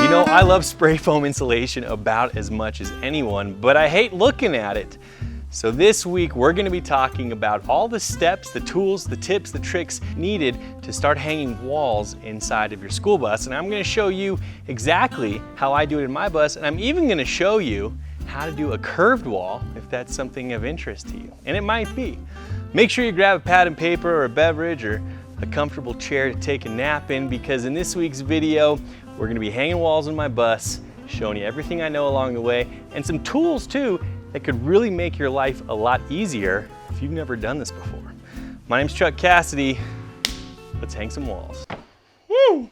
You know, I love spray foam insulation about as much as anyone, but I hate looking at it. So this week we're going to be talking about all the steps, the tools, the tips, the tricks needed to start hanging walls inside of your school bus. And I'm going to show you exactly how I do it in my bus, and I'm even going to show you how to do a curved wall if that's something of interest to you. And it might be. Make sure you grab a pad and paper or a beverage or a comfortable chair to take a nap in, because in this week's video we're going to be hanging walls in my bus, showing you everything I know along the way, and some tools too that could really make your life a lot easier if you've never done this before. My name's Cassady. Let's hang some walls. Woo!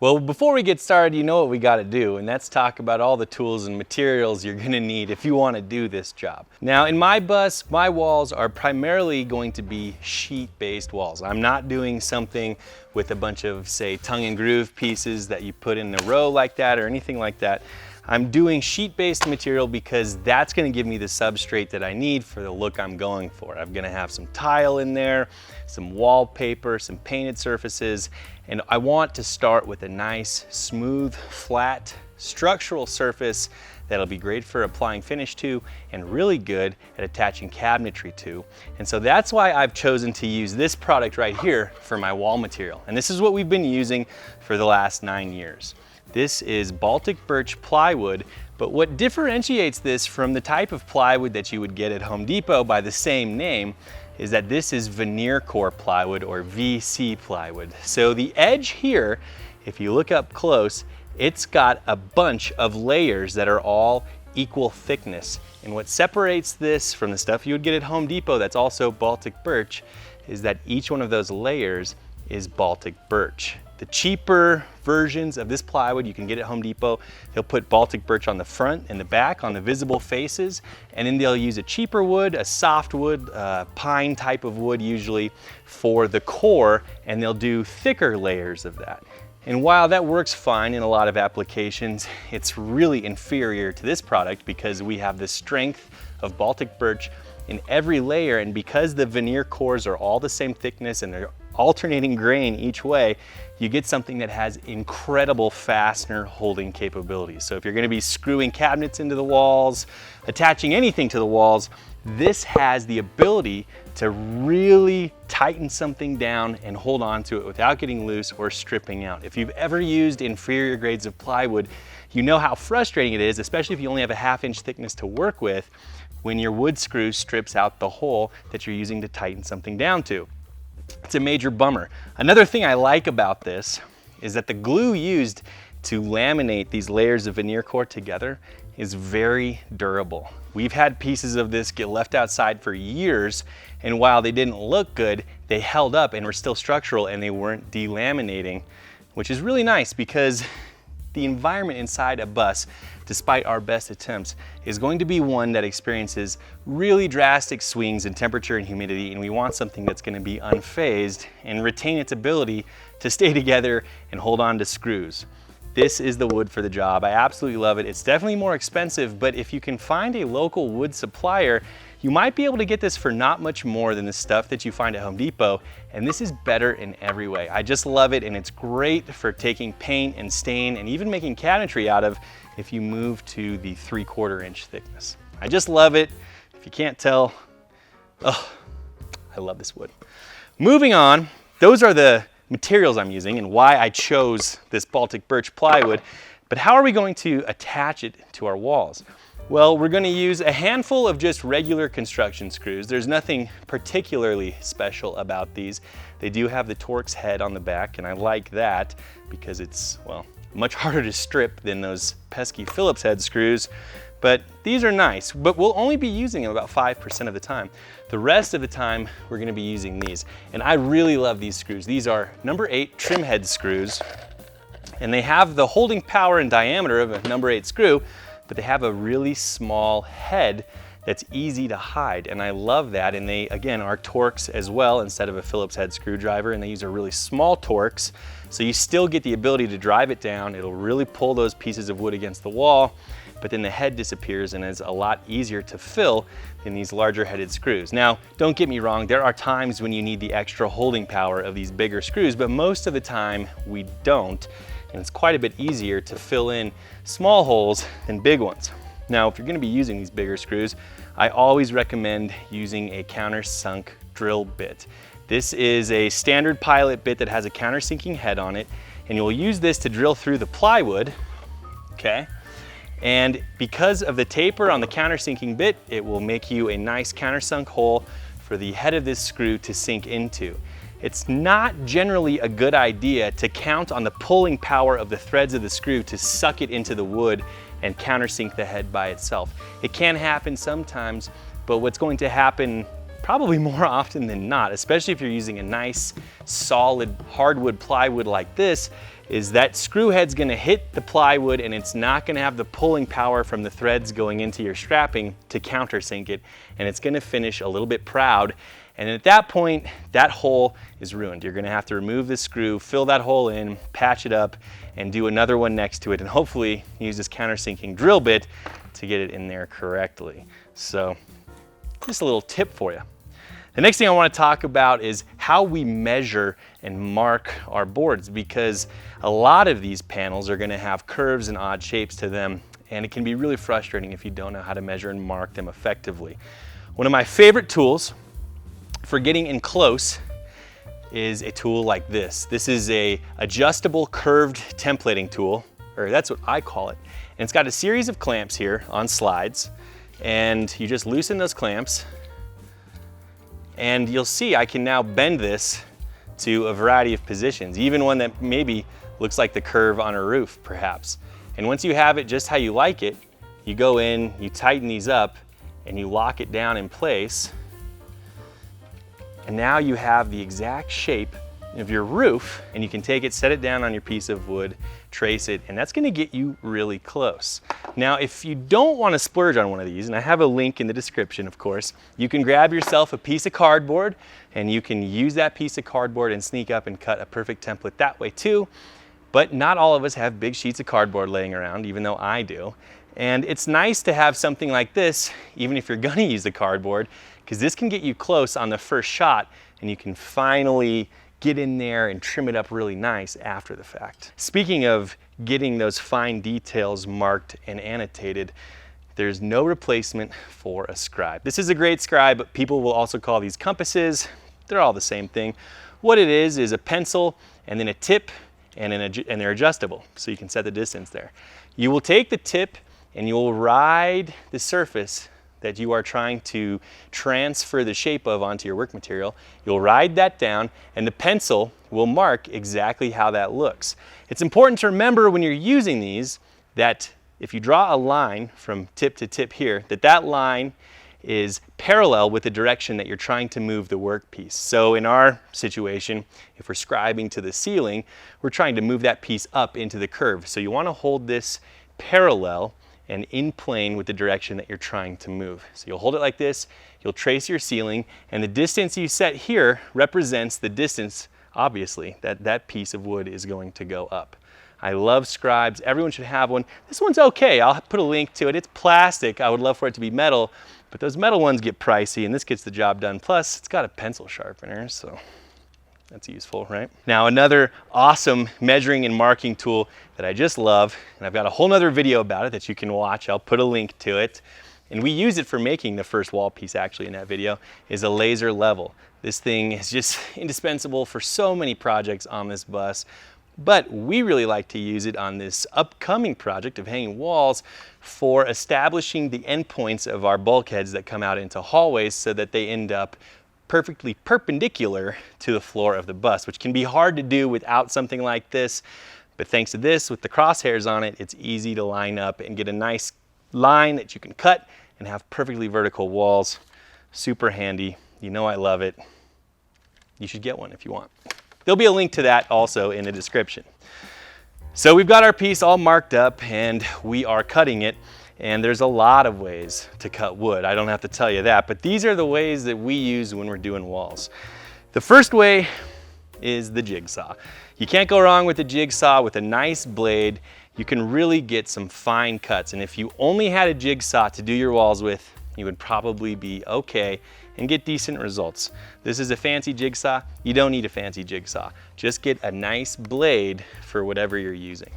Well, before we get started, you know what we got to do, and that's talk about all the tools and materials you're going to need if you want to do this job. Now, in my bus, my walls are primarily going to be sheet-based walls. I'm not doing something with a bunch of, say, tongue and groove pieces that you put in a row like that or anything like that. I'm doing sheet-based material because that's going to give me the substrate that I need for the look I'm going for. I'm going to have some tile in there, some wallpaper, some painted surfaces, and I want to start with a nice, smooth, flat, structural surface that'll be great for applying finish to and really good at attaching cabinetry to. And so that's why I've chosen to use this product right here for my wall material. And this is what we've been using for the last 9 years. This is Baltic birch plywood, but what differentiates this from the type of plywood that you would get at Home Depot by the same name is that this is veneer core plywood, or VC plywood. So the edge here, if you look up close, it's got a bunch of layers that are all equal thickness. And what separates this from the stuff you would get at Home Depot that's also Baltic birch is that each one of those layers is Baltic birch. The cheaper versions of this plywood you can get at Home Depot, they'll put Baltic birch on the front and the back on the visible faces, and then they'll use a cheaper wood, a soft wood, pine type of wood usually, for the core, and they'll do thicker layers of that. And while that works fine in a lot of applications, it's really inferior to this product because we have the strength of Baltic birch in every layer, and because the veneer cores are all the same thickness and they're alternating grain each way, you get something that has incredible fastener holding capabilities. So if you're going to be screwing cabinets into the walls, attaching anything to the walls, this has the ability to really tighten something down and hold on to it without getting loose or stripping out. If you've ever used inferior grades of plywood, you know how frustrating it is, especially if you only have a 1/2 inch thickness to work with, when your wood screw strips out the hole that you're using to tighten something down to. It's a major bummer. Another thing I like about this is that the glue used to laminate these layers of veneer core together is very durable. We've had pieces of this get left outside for years, and while they didn't look good, they held up and were still structural and they weren't delaminating, which is really nice because the environment inside a bus, despite our best attempts, is going to be one that experiences really drastic swings in temperature and humidity, and we want something that's going to be unfazed and retain its ability to stay together and hold on to screws. This is the wood for the job. I absolutely love it. It's definitely more expensive, but if you can find a local wood supplier, you might be able to get this for not much more than the stuff that you find at Home Depot, and this is better in every way. I just love it, and it's great for taking paint and stain and even making cabinetry out of if you move to the 3/4 inch thickness. I just love it. If you can't tell, oh, I love this wood. Moving on, those are the materials I'm using and why I chose this Baltic birch plywood, but how are we going to attach it to our walls? Well, we're going to use a handful of just regular construction screws. There's nothing particularly special about these. They do have the Torx head on the back, and I like that because it's, well, much harder to strip than those pesky Phillips head screws. But these are nice, but we'll only be using them about 5% of the time. The rest of the time, we're going to be using these. And I really love these screws. These are number 8 trim head screws, and they have the holding power and diameter of a number 8 screw, but they have a really small head that's easy to hide, and I love that. And they, again, are Torx as well instead of a Phillips head screwdriver, and they use a really small Torx, so you still get the ability to drive it down. It'll really pull those pieces of wood against the wall, but then the head disappears and is a lot easier to fill than these larger headed screws. Now, don't get me wrong, there are times when you need the extra holding power of these bigger screws, but most of the time we don't. and it's quite a bit easier to fill in small holes than big ones. Now, if you're gonna be using these bigger screws, I always recommend using a countersunk drill bit. This is a standard pilot bit that has a countersinking head on it, and you'll use this to drill through the plywood, okay? And because of the taper on the countersinking bit, it will make you a nice countersunk hole for the head of this screw to sink into. It's not generally a good idea to count on the pulling power of the threads of the screw to suck it into the wood and countersink the head by itself. It can happen sometimes, but what's going to happen probably more often than not, especially if you're using a nice, solid hardwood plywood like this, is that screw head's gonna hit the plywood and it's not gonna have the pulling power from the threads going into your strapping to countersink it, and it's gonna finish a little bit proud. And at that point, that hole is ruined. You're gonna have to remove the screw, fill that hole in, patch it up, and do another one next to it, and hopefully use this countersinking drill bit to get it in there correctly. So, just a little tip for you. The next thing I want to talk about is how we measure and mark our boards, because a lot of these panels are going to have curves and odd shapes to them, and it can be really frustrating if you don't know how to measure and mark them effectively. One of my favorite tools for getting in close is a tool like this. This is a adjustable curved templating tool, or that's what I call it. And it's got a series of clamps here on slides, and you just loosen those clamps, and you'll see I can now bend this to a variety of positions, even one that maybe looks like the curve on a roof, perhaps. And once you have it just how you like it, you go in, you tighten these up, and you lock it down in place. And now you have the exact shape of your roof, and you can take it, set it down on your piece of wood, trace it, and that's gonna get you really close. Now, if you don't wanna splurge on one of these, and I have a link in the description, of course, you can grab yourself a piece of cardboard, and you can use that piece of cardboard and sneak up and cut a perfect template that way too. But not all of us have big sheets of cardboard laying around, even though I do. And it's nice to have something like this, even if you're gonna use the cardboard, because this can get you close on the first shot, and you can finally get in there and trim it up really nice after the fact. Speaking of getting those fine details marked and annotated, there's no replacement for a scribe. This is a great scribe, but people will also call these compasses. They're all the same thing. What it is a pencil and then a tip, and they're adjustable, so you can set the distance there. You will take the tip and you will ride the surface that you are trying to transfer the shape of onto your work material. You'll ride that down, and the pencil will mark exactly how that looks. It's important to remember when you're using these that if you draw a line from tip to tip here, that line is parallel with the direction that you're trying to move the workpiece. So in our situation, if we're scribing to the ceiling, we're trying to move that piece up into the curve. So you want to hold this parallel and in plane with the direction that you're trying to move. So you'll hold it like this, you'll trace your ceiling, and the distance you set here represents the distance, obviously, that piece of wood is going to go up. I love scribes, everyone should have one. This one's okay, I'll put a link to it. It's plastic, I would love for it to be metal, but those metal ones get pricey, and this gets the job done. Plus, it's got a pencil sharpener, so that's useful, right? Now, another awesome measuring and marking tool that I just love, and I've got a whole nother video about it that you can watch. I'll put a link to it. And we use it for making the first wall piece actually in that video, is a laser level. This thing is just indispensable for so many projects on this bus, but we really like to use it on this upcoming project of hanging walls for establishing the endpoints of our bulkheads that come out into hallways so that they end up perfectly perpendicular to the floor of the bus, which can be hard to do without something like this. But thanks to this, with the crosshairs on it, it's easy to line up and get a nice line that you can cut and have perfectly vertical walls. Super handy. You know I love it. You should get one if you want. There'll be a link to that also in the description. So we've got our piece all marked up and we are cutting it. And there's a lot of ways to cut wood. I don't have to tell you that, but these are the ways that we use when we're doing walls. The first way is the jigsaw. You can't go wrong with the jigsaw. With a nice blade, you can really get some fine cuts. And if you only had a jigsaw to do your walls with, you would probably be okay and get decent results. This is a fancy jigsaw. You don't need a fancy jigsaw. Just get a nice blade for whatever you're using.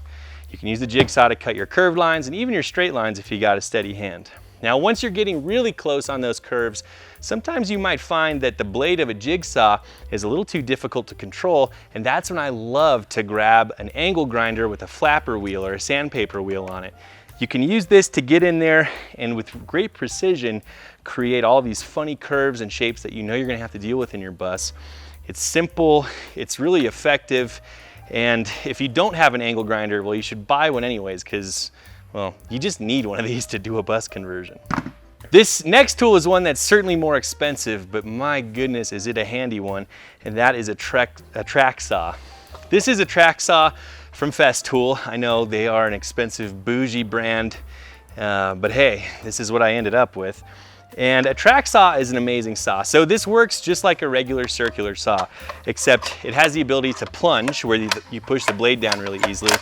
You can use the jigsaw to cut your curved lines and even your straight lines if you got a steady hand. Now, once you're getting really close on those curves, sometimes you might find that the blade of a jigsaw is a little too difficult to control, and that's when I love to grab an angle grinder with a flapper wheel or a sandpaper wheel on it. You can use this to get in there and with great precision create all these funny curves and shapes that you know you're gonna have to deal with in your bus. It's simple, it's really effective, and if you don't have an angle grinder, well, you should buy one anyways, because, well, you just need one of these to do a bus conversion. This next tool is one that's certainly more expensive, but my goodness, is it a handy one, and that is a track saw. This is a track saw from Festool. I know they are an expensive bougie brand, but hey, this is what I ended up with. And a track saw is an amazing saw. So this works just like a regular circular saw, except it has the ability to plunge where you push the blade down really easily.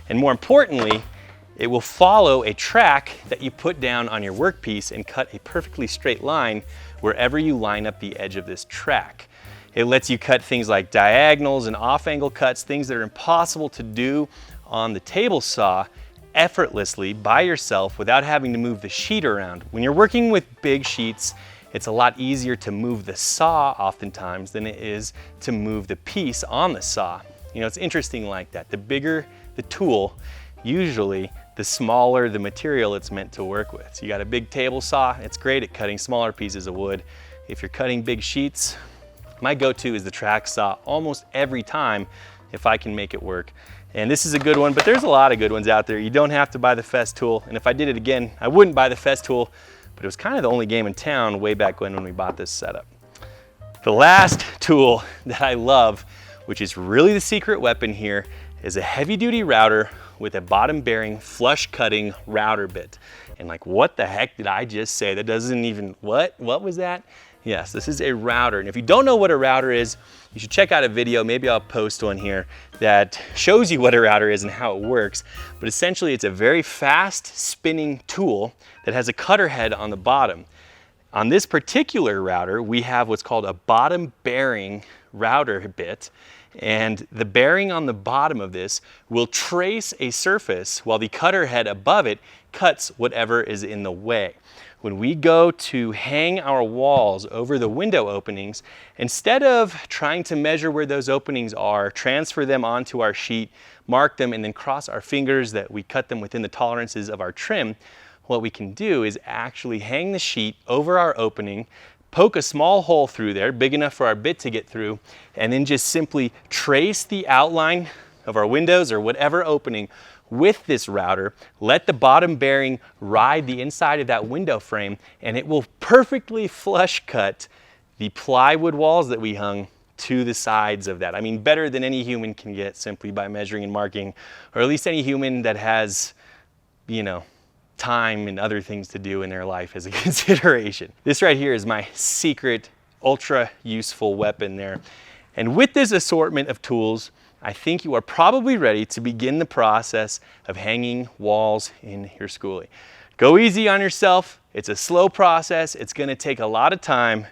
And more importantly, it will follow a track that you put down on your workpiece and cut a perfectly straight line wherever you line up the edge of this track. It lets you cut things like diagonals and off-angle cuts, things that are impossible to do on the table saw effortlessly by yourself without having to move the sheet around. When you're working with big sheets, it's a lot easier to move the saw oftentimes than it is to move the piece on the saw. You know, it's interesting like that. The bigger the tool, usually the smaller the material it's meant to work with. So you got a big table saw, it's great at cutting smaller pieces of wood. If you're cutting big sheets, my go-to is the track saw almost every time if I can make it work. And this is a good one, but there's a lot of good ones out there. You don't have to buy the Festool, and if I did it again, I wouldn't buy the Festool, but it was kind of the only game in town way back when we bought this setup. The last tool that I love, which is really the secret weapon here, is a heavy-duty router with a bottom-bearing, flush-cutting router bit. And like, what the heck did I just say? That doesn't even, what was that? Yes, this is a router. And if you don't know what a router is, you should check out a video, maybe I'll post one here, that shows you what a router is and how it works. But essentially, it's a very fast spinning tool that has a cutter head on the bottom. On this particular router, we have what's called a bottom bearing router bit. And the bearing on the bottom of this will trace a surface while the cutter head above it cuts whatever is in the way. When we go to hang our walls over the window openings, instead of trying to measure where those openings are, transfer them onto our sheet, mark them, and then cross our fingers that we cut them within the tolerances of our trim, what we can do is actually hang the sheet over our opening, poke a small hole through there, big enough for our bit to get through, and then just simply trace the outline of our windows or whatever opening with this router, let the bottom bearing ride the inside of that window frame, and it will perfectly flush cut the plywood walls that we hung to the sides of that. I mean, better than any human can get simply by measuring and marking, or at least any human that has, you know, time and other things to do in their life as a consideration. This right here is my secret, ultra useful weapon there. And with this assortment of tools, I think you are probably ready to begin the process of hanging walls in your skoolie. Go easy on yourself. It's a slow process. It's going to take a lot of time,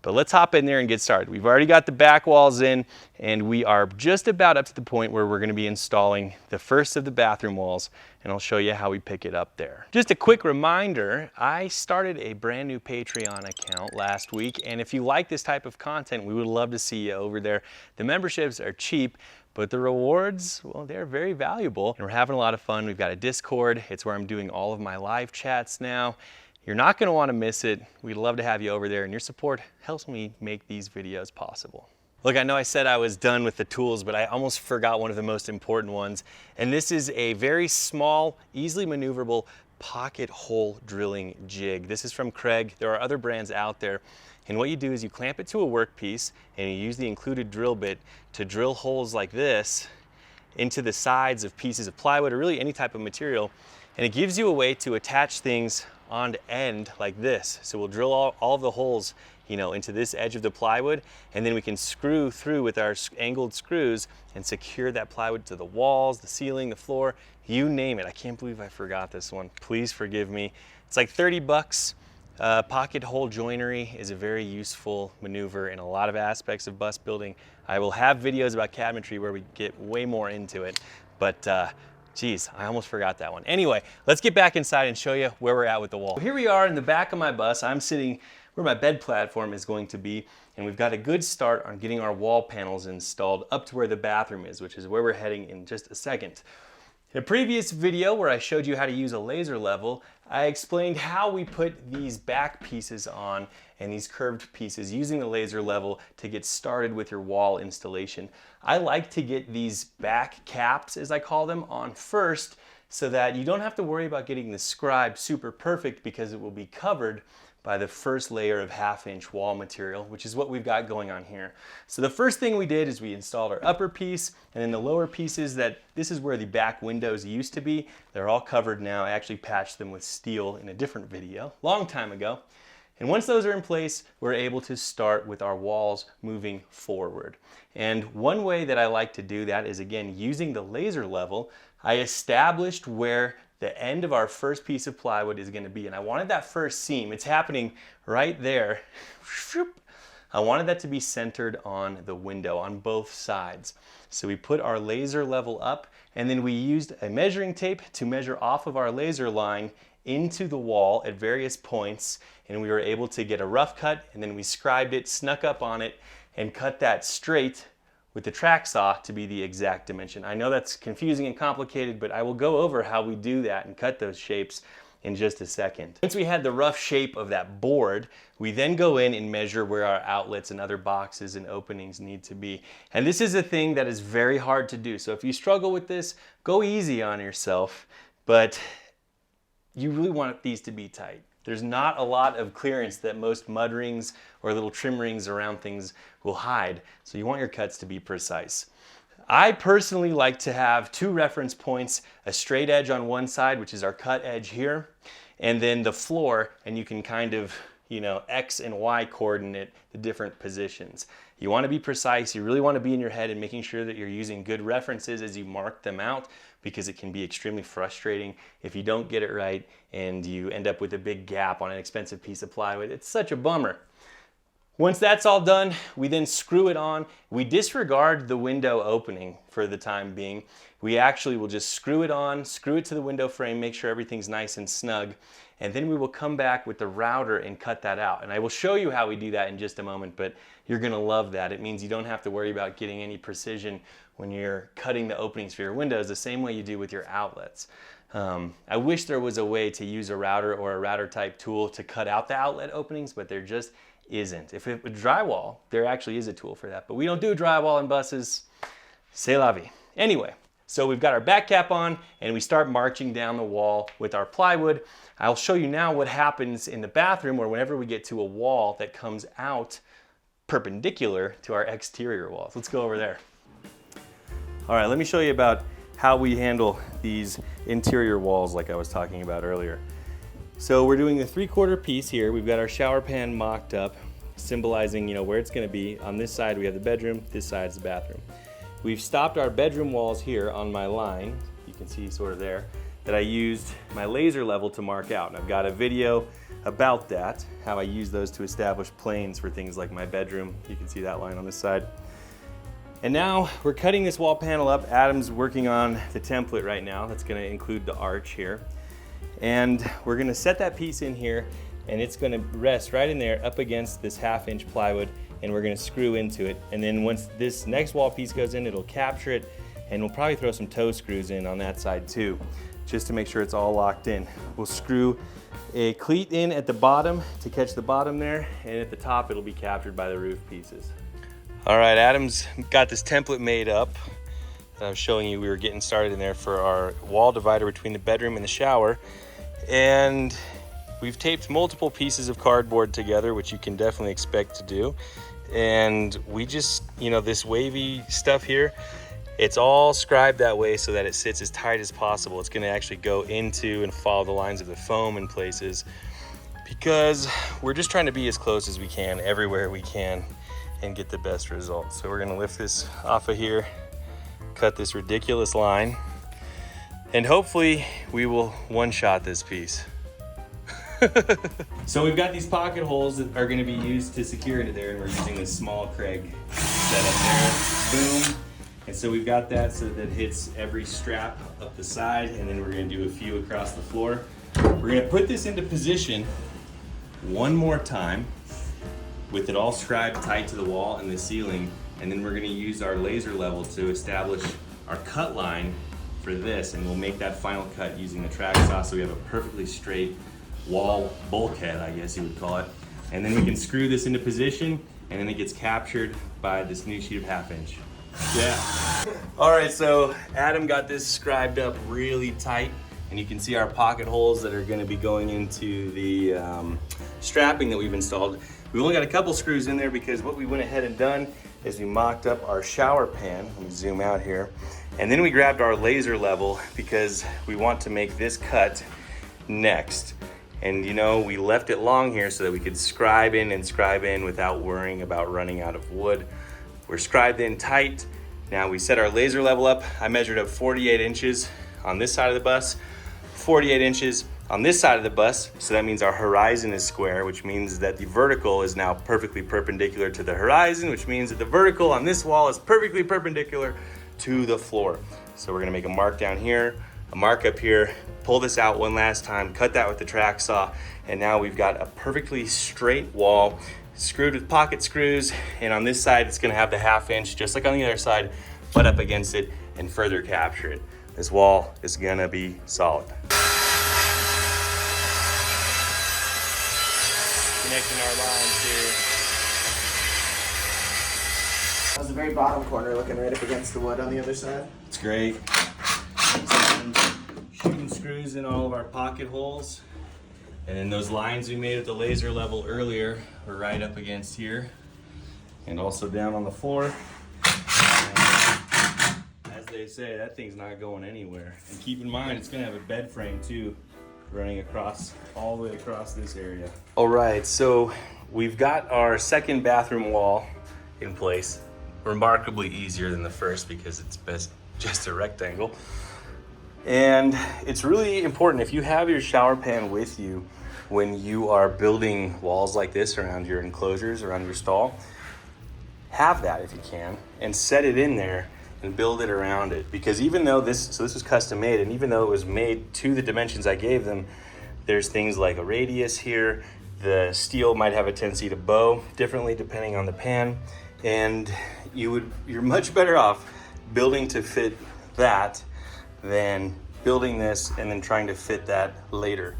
but let's hop in there and get started. We've already got the back walls in, and we are just about up to the point where we're going to be installing the first of the bathroom walls, and I'll show you how we pick it up there. Just a quick reminder, I started a brand new Patreon account last week, and if you like this type of content, we would love to see you over there. The memberships are cheap, but the rewards, well, they're very valuable, and we're having a lot of fun. We've got a Discord. It's where I'm doing all of my live chats now. You're not going to want to miss it. We'd love to have you over there, and your support helps me make these videos possible. Look, I know I said I was done with the tools, but I almost forgot one of the most important ones, and this is a very small, easily maneuverable pocket hole drilling jig. This is from Craig. There are other brands out there, and what you do is you clamp it to a workpiece, and you use the included drill bit to drill holes like this into the sides of pieces of plywood or really any type of material, and it gives you a way to attach things on end like this. So we'll drill all the holes, you know, into this edge of the plywood, and then we can screw through with our angled screws and secure that plywood to the walls, the ceiling, the floor, you name it. I can't believe I forgot this one. Please forgive me. It's like 30 bucks. Pocket hole joinery is a very useful maneuver in a lot of aspects of bus building. I will have videos about cabinetry where we get way more into it, but geez, I almost forgot that one. Anyway, let's get back inside and show you where we're at with the wall. Here we are in the back of my bus. I'm sitting where my bed platform is going to be, and we've got a good start on getting our wall panels installed up to where the bathroom is, which is where we're heading in just a second. In a previous video where I showed you how to use a laser level, I explained how we put these back pieces on and these curved pieces using the laser level to get started with your wall installation. I like to get these back caps, as I call them, on first so that you don't have to worry about getting the scribe super perfect because it will be covered by the first layer of 1/2-inch wall material, which is what we've got going on here. So the first thing we did is we installed our upper piece, and then the lower pieces, this is where the back windows used to be. They're all covered now. I actually patched them with steel in a different video, long time ago. And once those are in place, we're able to start with our walls moving forward. And one way that I like to do that is, again, using the laser level. I established where the end of our first piece of plywood is going to be, and I wanted that first seam, it's happening right there. I wanted that to be centered on the window on both sides. So we put our laser level up, and then we used a measuring tape to measure off of our laser line into the wall at various points, and we were able to get a rough cut, and then we scribed it, snuck up on it, and cut that straight with the track saw to be the exact dimension. I know that's confusing and complicated, but I will go over how we do that and cut those shapes in just a second. Once we had the rough shape of that board, we then go in and measure where our outlets and other boxes and openings need to be. And this is a thing that is very hard to do. So if you struggle with this, go easy on yourself, but you really want these to be tight. There's not a lot of clearance that most mud rings or little trim rings around things will hide, so you want your cuts to be precise. I personally like to have 2 reference points, a straight edge on one side, which is our cut edge here, and then the floor, and you can kind of, X and Y coordinate the different positions. You want to be precise, you really want to be in your head and making sure that you're using good references as you mark them out, because it can be extremely frustrating if you don't get it right and you end up with a big gap on an expensive piece of plywood. It's such a bummer. Once that's all done, we then screw it on. We disregard the window opening for the time being. We actually will just screw it on, screw it to the window frame, make sure everything's nice and snug, and then we will come back with the router and cut that out. And I will show you how we do that in just a moment, but you're gonna love that. It means you don't have to worry about getting any precision when you're cutting the openings for your windows the same way you do with your outlets. I wish there was a way to use a router or a router type tool to cut out the outlet openings, but there just isn't. If it was drywall, there actually is a tool for that, but we don't do drywall in buses. C'est la vie. Anyway, so we've got our back cap on and we start marching down the wall with our plywood. I'll show you now what happens in the bathroom, or whenever we get to a wall that comes out perpendicular to our exterior walls. Let's go over there. All right, let me show you about how we handle these interior walls like I was talking about earlier. So we're doing the 3/4 piece here. We've got our shower pan mocked up, symbolizing where it's gonna be. On this side we have the bedroom, this side's the bathroom. We've stopped our bedroom walls here on my line, you can see sort of there, that I used my laser level to mark out. And I've got a video about that, how I use those to establish planes for things like my bedroom. You can see that line on this side. And now we're cutting this wall panel up. Adam's working on the template right now. That's gonna include the arch here. And we're gonna set that piece in here, and it's gonna rest right in there up against this 1/2-inch plywood, and we're gonna screw into it. And then once this next wall piece goes in, it'll capture it, and we'll probably throw some toe screws in on that side too, just to make sure it's all locked in. We'll screw a cleat in at the bottom to catch the bottom there, and at the top it'll be captured by the roof pieces. All right, Adam's got this template made up that I was showing you we were getting started in there for our wall divider between the bedroom and the shower. And we've taped multiple pieces of cardboard together, which you can definitely expect to do. And we just, this wavy stuff here, it's all scribed that way so that it sits as tight as possible. It's gonna actually go into and follow the lines of the foam in places, because we're just trying to be as close as we can everywhere we can and get the best results. So we're gonna lift this off of here, cut this ridiculous line, and hopefully we will one-shot this piece. So we've got these pocket holes that are gonna be used to secure into there, and we're using this small Craig setup there. Boom. And so we've got that so that it hits every strap up the side, and then we're gonna do a few across the floor. We're gonna put this into position one more time with it all scribed tight to the wall and the ceiling, and then we're gonna use our laser level to establish our cut line for this, and we'll make that final cut using the track saw so we have a perfectly straight wall bulkhead, I guess you would call it. And then we can screw this into position, and then it gets captured by this new sheet of 1/2 inch. Yeah. All right, so Adam got this scribed up really tight, and you can see our pocket holes that are gonna be going into the strapping that we've installed. We only got a couple screws in there because what we went ahead and done is we mocked up our shower pan. Let me zoom out here. And then we grabbed our laser level because we want to make this cut next. And you know, we left it long here so that we could scribe in without worrying about running out of wood. We're scribed in tight. Now we set our laser level up. I measured up 48 inches on this side of the bus, 48 inches on this side of the bus. So that means our horizon is square, which means that the vertical is now perfectly perpendicular to the horizon, which means that the vertical on this wall is perfectly perpendicular to the floor. So we're gonna make a mark down here, a mark up here, pull this out one last time, cut that with the track saw, and now we've got a perfectly straight wall screwed with pocket screws, and on this side it's gonna have the 1/2 inch, just like on the other side, butt up against it and further capture it. This wall is gonna be solid. Connecting our lines here. How's the very bottom corner looking right up against the wood on the other side? It's great. Shooting screws in all of our pocket holes. And then those lines we made at the laser level earlier are right up against here. And also down on the floor. And as they say, that thing's not going anywhere. And keep in mind, it's gonna have a bed frame too, running across, all the way across this area. All right, so we've got our second bathroom wall in place. Remarkably easier than the first because it's just a rectangle. And it's really important, if you have your shower pan with you when you are building walls like this around your enclosures, around your stall, have that if you can, and set it in there and build it around it. Because even though this was custom made, and even though it was made to the dimensions I gave them, there's things like a radius here. The steel might have a tendency to bow differently depending on the pan. And you're much better off building to fit that than building this and then trying to fit that later.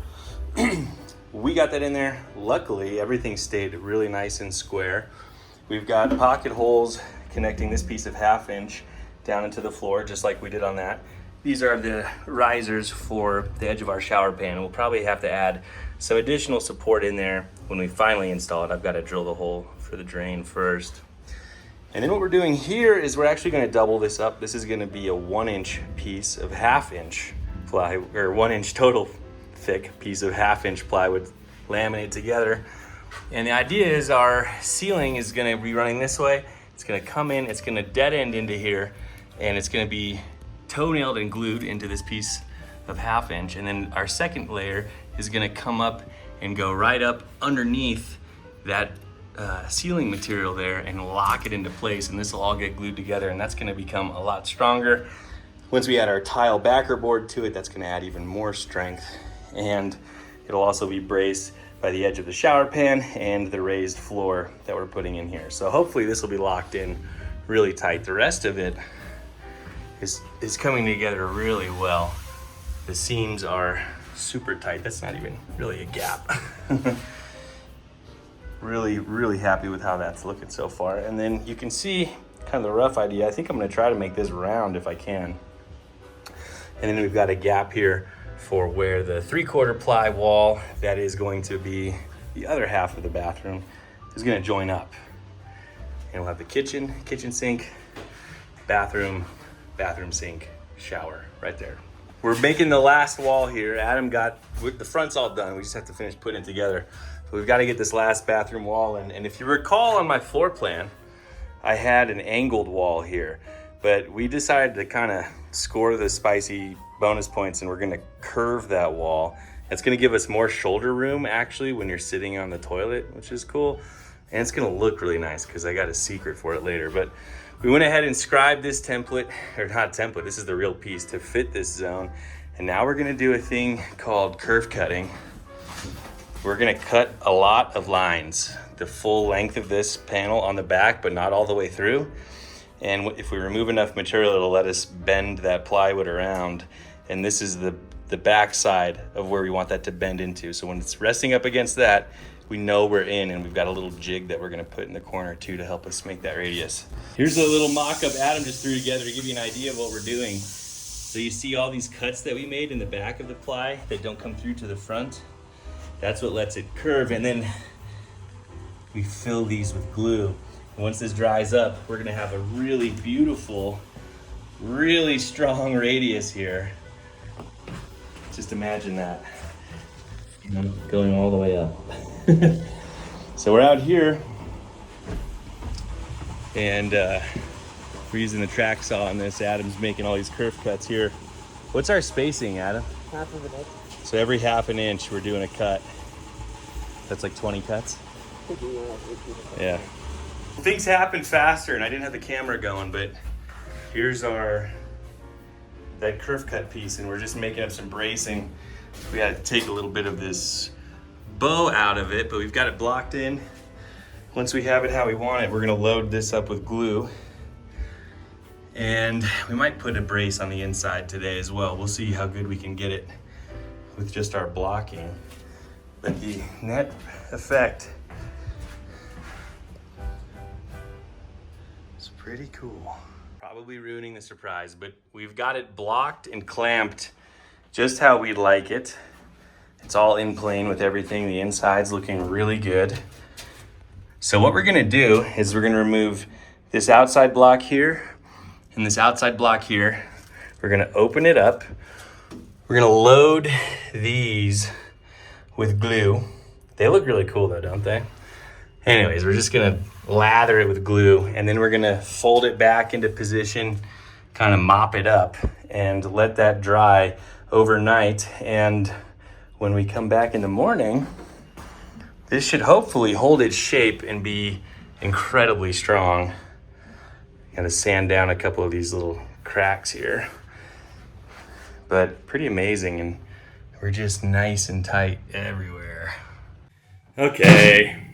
We got that in there. Luckily, everything stayed really nice and square. We've got pocket holes connecting this piece of 1/2 inch down into the floor, just like we did on that. These are the risers for the edge of our shower pan. We'll probably have to add some additional support in there when we finally install it. I've got to drill the hole for the drain first. And then what we're doing here is we're actually going to double this up. This is going to be a 1 inch piece of 1/2 inch ply, or 1 inch total thick piece of 1/2 inch plywood laminated together. And the idea is our ceiling is going to be running this way. It's going to come in, it's going to dead end into here, and it's going to be toe-nailed and glued into this piece of 1/2 inch. And then our second layer is going to come up and go right up underneath that ceiling material there and lock it into place, and this will all get glued together, and that's going to become a lot stronger. Once we add our tile backer board to it, that's going to add even more strength, and it'll also be braced by the edge of the shower pan and the raised floor that we're putting in here. So hopefully this will be locked in really tight. The rest of it is coming together really well. The seams are super tight. That's not even really a gap. Really happy with how that's looking so far. And then you can see kind of the rough idea. I think I'm gonna try to make this round if I can. And then we've got a gap here for where the 3/4 ply wall that is going to be the other half of the bathroom is gonna join up. And we'll have the kitchen sink, bathroom sink, shower right there. We're making the last wall here. Adam got, the front's all done. We just have to finish putting it together. So we've got to get this last bathroom wall in. And if you recall on my floor plan, I had an angled wall here, but we decided to kind of score the spicy bonus points, and we're going to curve that wall That's gonna give us more shoulder room actually when you're sitting on the toilet, which is cool. And it's gonna look really nice because I got a secret for it later. But we went ahead and scribed this template, or not template, this is the real piece to fit this zone. And now we're gonna do a thing called curve cutting. We're gonna cut a lot of lines, the full length of this panel on the back, but not all the way through. And if we remove enough material, it'll let us bend that plywood around. And this is the back side of where we want that to bend into. So when it's resting up against that, we know we're in, and we've got a little jig that we're gonna put in the corner too to help us make that radius. Here's a little mock-up Adam just threw together to give you an idea of what we're doing. So you see all these cuts that we made in the back of the ply that don't come through to the front? That's what lets it curve, and then we fill these with glue. And once this dries up, we're gonna have a really beautiful, really strong radius here. Just imagine that. Going all the way up. So we're out here, and we're using the track saw on this. Adam's making all these curve cuts here. What's our spacing, Adam? Half of an inch. So every half an inch we're doing a cut. That's like 20 cuts? Yeah. Things happen faster, and I didn't have the camera going, but here's that curve cut piece, and we're just making up some bracing. We had to take a little bit of this bow out of it, but we've got it blocked in. Once we have it how we want it, we're gonna load this up with glue. And we might put a brace on the inside today as well. We'll see how good we can get it with just our blocking. But the net effect is pretty cool. Probably ruining the surprise, but we've got it blocked and clamped just how we'd like it. It's all in plane with everything. The inside's looking really good. So what we're gonna do is we're gonna remove this outside block here and this outside block here. We're gonna open it up. We're gonna load these with glue. They look really cool though, don't they? Anyways, we're just gonna lather it with glue, and then we're gonna fold it back into position, kind of mop it up, and let that dry overnight. And when we come back in the morning, this should hopefully hold its shape and be incredibly strong. Gotta sand down a couple of these little cracks here, but pretty amazing, and we're just nice and tight everywhere. Okay,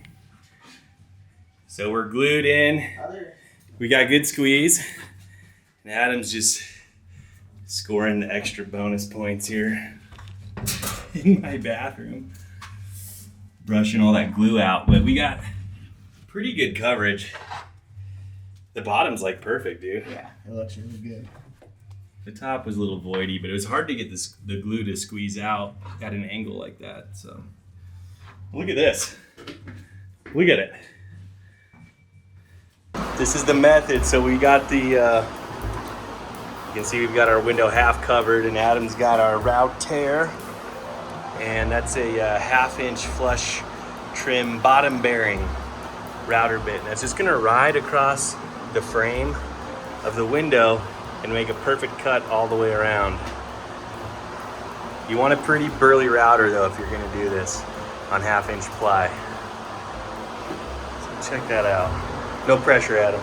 so we're glued in. We got good squeeze, and Adam's just scoring the extra bonus points here in my bathroom, brushing all that glue out. But we got pretty good coverage. The bottom's like perfect, dude. Yeah, it looks really good. The top was a little voidy, but it was hard to get the glue to squeeze out at an angle like that. So look at this. Look at it. This is the method. So we got the, you can see we've got our window half covered, and Adam's got our route tear. And that's a 1/2 inch flush trim bottom bearing router bit. And that's just gonna ride across the frame of the window and make a perfect cut all the way around. You want a pretty burly router though if you're gonna do this on 1/2 inch ply. So check that out. No pressure, Adam.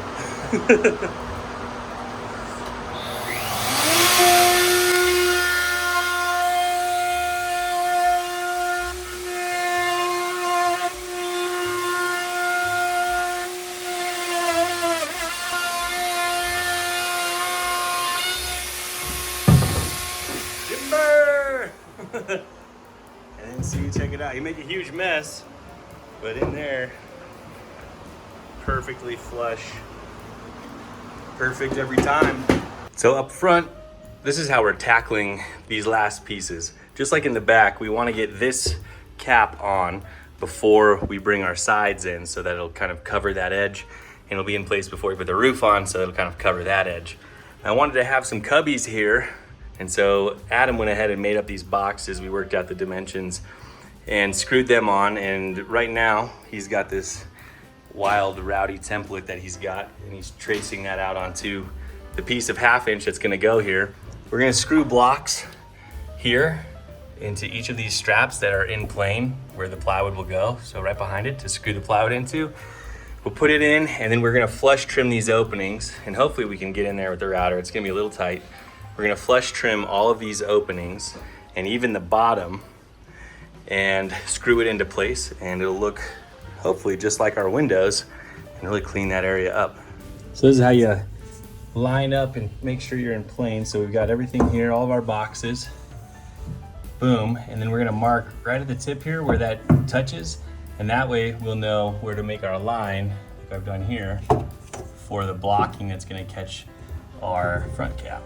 And then see, check it out. You make a huge mess, but in there, perfectly flush. Perfect every time. So up front, this is how we're tackling these last pieces. Just like in the back, we want to get this cap on before we bring our sides in, so that it'll kind of cover that edge, and it'll be in place before we put the roof on, so it'll kind of cover that edge. I wanted to have some cubbies here, and so Adam went ahead and made up these boxes. We worked out the dimensions and screwed them on, and right now he's got this wild rowdy template that he's got, and he's tracing that out onto the piece of 1/2 inch that's gonna go here. We're gonna screw blocks here into each of these straps that are in plane where the plywood will go. So right behind it to screw the plywood into. We'll put it in, and then we're gonna flush trim these openings, and hopefully we can get in there with the router. It's gonna be a little tight. We're gonna flush trim all of these openings and even the bottom and screw it into place, and it'll look hopefully just like our windows and really clean that area up. So this is how you line up and make sure you're in plane. So we've got everything here, all of our boxes. Boom, and then we're gonna mark right at the tip here where that touches, and that way we'll know where to make our line, like I've done here, for the blocking that's gonna catch our front cap.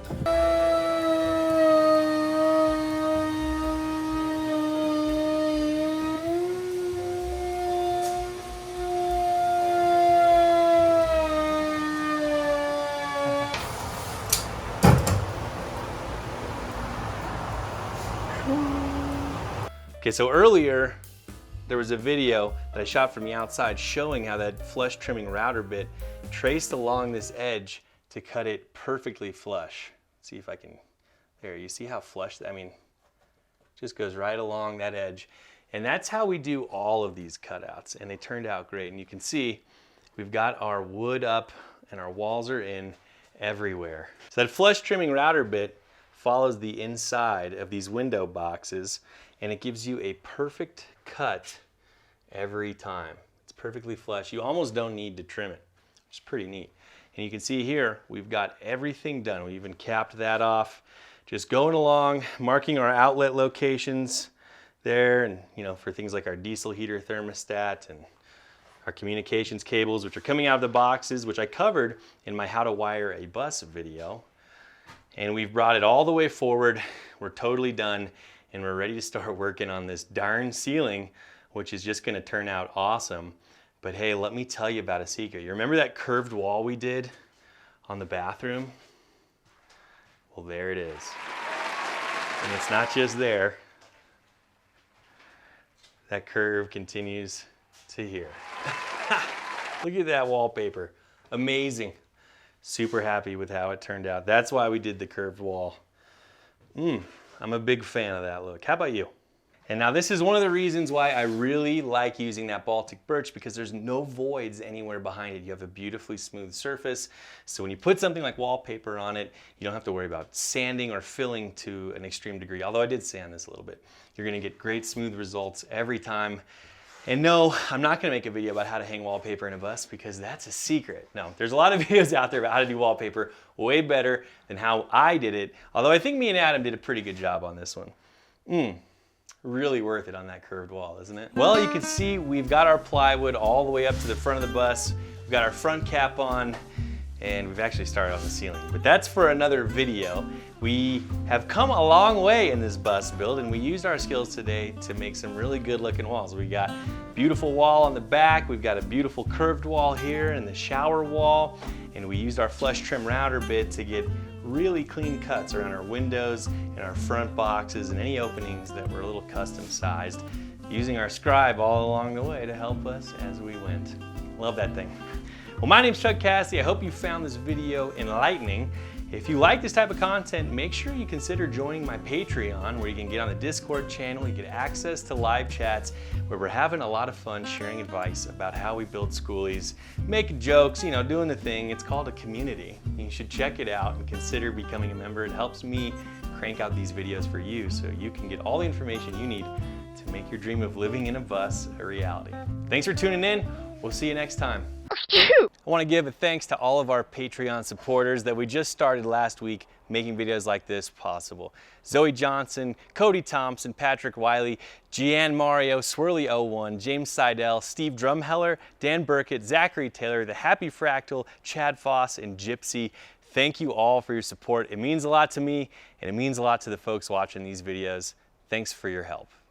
Okay, so earlier there was a video that I shot from the outside showing how that flush trimming router bit traced along this edge to cut it perfectly flush. Let's see if I can, there, you see how flush, I mean, just goes right along that edge. And that's how we do all of these cutouts, and they turned out great. And you can see we've got our wood up and our walls are in everywhere. So that flush trimming router bit follows the inside of these window boxes, and it gives you a perfect cut every time. It's perfectly flush. You almost don't need to trim it, which is pretty neat. And you can see here, we've got everything done. We even capped that off. Just going along, marking our outlet locations there, and you know, for things like our diesel heater thermostat and our communications cables, which are coming out of the boxes, which I covered in my How to Wire a Bus video. And we've brought it all the way forward. We're totally done, and we're ready to start working on this darn ceiling, which is just gonna turn out awesome. But hey, let me tell you about a secret. You remember that curved wall we did on the bathroom? Well, there it is. And it's not just there. That curve continues to here. Look at that wallpaper. Amazing. Super happy with how it turned out. That's why we did the curved wall. I'm a big fan of that look. How about you? And now this is one of the reasons why I really like using that Baltic birch, because there's no voids anywhere behind it. You have a beautifully smooth surface. So when you put something like wallpaper on it, you don't have to worry about sanding or filling to an extreme degree. Although I did sand this a little bit. You're gonna get great smooth results every time. And no, I'm not gonna make a video about how to hang wallpaper in a bus, because that's a secret. No, there's a lot of videos out there about how to do wallpaper way better than how I did it. Although I think me and Adam did a pretty good job on this one. Really worth it on that curved wall, isn't it? Well, you can see we've got our plywood all the way up to the front of the bus. We've got our front cap on, and we've actually started on the ceiling. But that's for another video. We have come a long way in this bus build, and we used our skills today to make some really good looking walls. We got a beautiful wall on the back, we've got a beautiful curved wall here and the shower wall, and we used our flush trim router bit to get really clean cuts around our windows and our front boxes and any openings that were a little custom sized, using our scribe all along the way to help us as we went. Love that thing. Well, my name's Chuck Cassady. I hope you found this video enlightening. If you like this type of content, make sure you consider joining my Patreon, where you can get on the Discord channel, you get access to live chats, where we're having a lot of fun sharing advice about how we build schoolies, making jokes, you know, doing the thing. It's called a community. You should check it out and consider becoming a member. It helps me crank out these videos for you, so you can get all the information you need to make your dream of living in a bus a reality. Thanks for tuning in. We'll see you next time. I want to give a thanks to all of our Patreon supporters that we just started last week making videos like this possible. Zoe Johnson, Cody Thompson, Patrick Wiley, Gian Mario, Swirly01, James Seidel, Steve Drumheller, Dan Burkett, Zachary Taylor, The Happy Fractal, Chad Foss, and Gypsy. Thank you all for your support. It means a lot to me, and it means a lot to the folks watching these videos. Thanks for your help.